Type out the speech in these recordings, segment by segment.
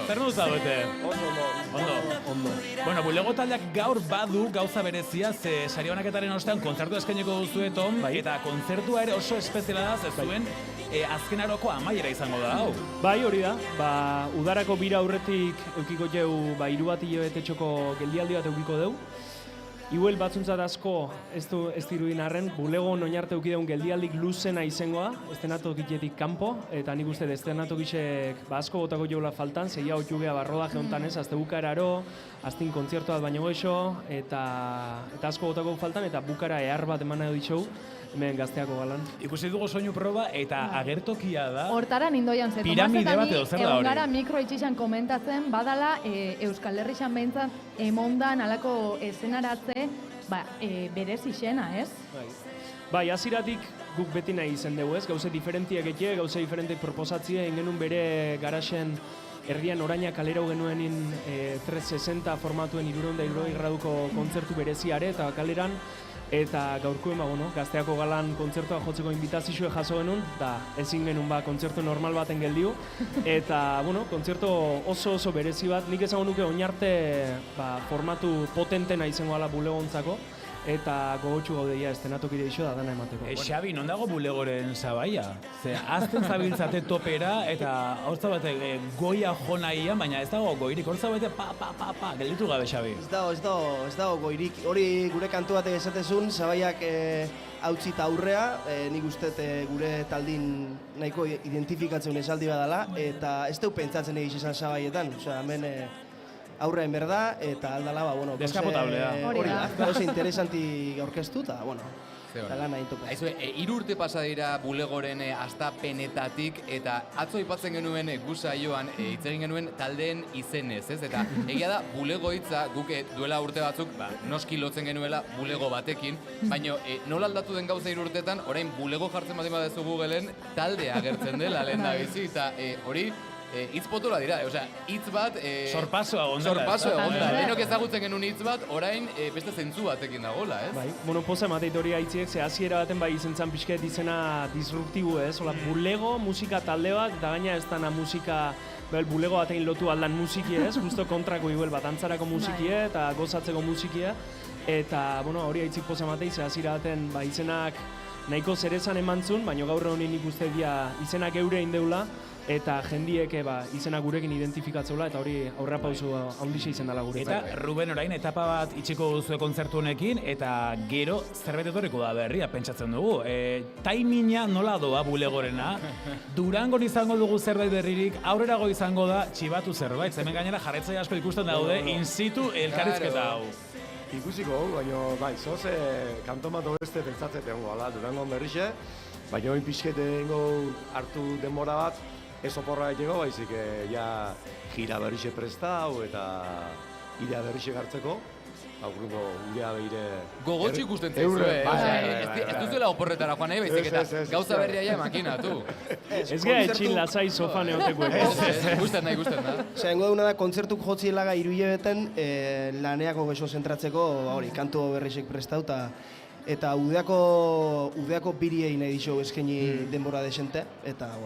zer nuz zaudete? Ondo. Bueno, bulego taldeak gaur badu gauza berezia, ze sari banaketaren ostean kontzertu eskainiko duzu Tom, eta kontzertua ere oso espeziala da, ze zuen azken aroko amaiera izango da, hau. Bai, hori da. Udarako bira aurretik eukiko jau, 3 bat hilabetetxoko geldialdi bat eukiko deu. Iguel batzuntzat asko ez dirudin arren, bulego oinarte eukideun geldialdik luzena izengoa, estenatokitetik kanpo, eta nik uste estenatokitxek asko botako jola faltan, zeia otxugea barrodaje hontan ez, azte bukararo, aztin kontzertuat baino goixo, eta asko botako faltan, eta bukara ehar bat eman nahi ditxou, hemen Gazteako galan. Ikusi dugu soinu proba eta agertokia da. Hortara nindoian ze. Piramide bat edo zer da hori? Egon gara mikro itxixan komentatzen, badala Euskal Herrixan behintzat emondan alako eszenaratze berez izena, ez? Bai, hasieratik guk beti nahi izan dugu, ez? Gauze diferentiak etie, gauze diferentiak proposatzie, genuen bere garaxen erdian oraina kalera genuenin 360 formatuen 360 graduko kontzertu bereziare eta kaleran, eta gaurkoen Gazteako galan kontzertua jotzeko invitazioa jaso genuen, da ezin genuen kontzertu normal baten geldiu, eta kontzertu oso berezi bat, nik esango nuke oinarte formatu potentena izango ala bulegontzako, eta gogotxu gaudeia estenatokide iso da dana emateko. Xabi, non dago bulegoren sabaia? Ze, azten zabiltzate topera, eta hortza bate goia jo nahian, baina ez dago goirik, hortza bate pa, gelditu gabe, Xabi. Ez dago goirik. Hori gure kantu batek esatezun, sabaiak hautzita aurrea, nik uste gure taldin nahiko identifikatzen esaldi badala, eta ez deu pentsatzen egiz esan sabaietan, osea, hemen aurrean berda, eta aldala, deskapotablea. Hori da, gauze interesanti aurkeztu, eta, eta gana intopa. Aizu, 3 urte pasa dira bulegoren hastapenetatik, eta atzo aipatzen genuen gusaioan hitz egin genuen taldeen izenez, ez? Eta egia da, bulego hitza guk duela urte batzuk, noski lotzen genuela bulego batekin, baina nola aldatu den gauza 3 urtetan, orain bulego jartzen bat badezu Googleen, talde agertzen dela lehen da bizi, eta hori, hitz potola dira, hitz bat... Sorpasoa gondela. Sorpasoa gondela. Lehenok ezagutzen genuen hitz bat, orain beste zentzu batekin dagoela, ez? Bai, poza emateit hori haitziek, ze hasiera baten bai izentzan pixket izena disruptibo, ez? Bulego, musika talde bat, eta gaina ez dana musika bulego batein lotu aldan musiki, ez? Justo kontrako iguel bat, antzarako musikie eta gozatzeko musikia. Eta, hori haitzik poza ematei, ze hasiera baten izenak nahiko zerezan emantzun, baina gaur honin ikuste dia izenak eure indeula, eta jendiek izena gurekin identifikatzeula, eta hori aurra pausu handixe izan dela gure. Eta Ruben orain etapa bat itxiko duzue kontzertu honekin, eta gero zerbait etorriko da berria, pentsatzen dugu. Taimina nola doa bulegorena, Durangon izango dugu zerbait berririk, aurrerago izango da txibatu zerbait. Hemen gainera jarraitzaile asko ikusten daude, in situ elkarrizketa hau. Ikusiko, baina zoze kanton bat beste pentsatzet egongo, Durangon berrixe, baina oin pixkete egingo hartu denbora bat, ez oporra egiteko, baizik gira berrixe prestau eta idea berrixe gartzeko. Aurrungo gurea behire... Gogotxo ikusten zaizue, ez duzuela oporretara joan nahi, baizik eta gauza berria makinatu. Ez gara etxin lazai sofan eoteko. Gustan nahi. Zaingo duguna da, kontzertuk jotzielaga 3 hilabeten laneako beso zentratzeko, kantu berrixek prestau, eta udeako biriei nahi ditxo eskaini denbora desente, eta,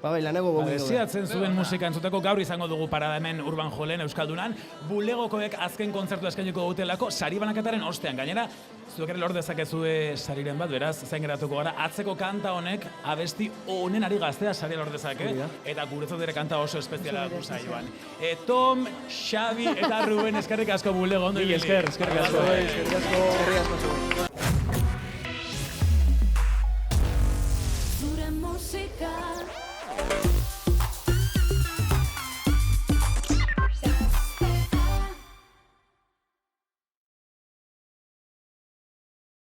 lanego gomendu. Ziatzen zuen musika entzuteko gaur izango dugu parada hemen Urban Jolen Euskaldunan. Bulegokoek azken kontzertu eskainiko dutelako sari banaketaren ostean. Gainera, zuek ere lor dezakezue sariren bat, beraz, zain geratuko gara. Atzeko kanta honek abesti honen ari gaztea sari lor dezake. Eta guretzat ere kanta oso espeziala gusaioan. Tom, Xabi eta Ruben eskerrik asko bulego. Eskerrik asko. Zure musika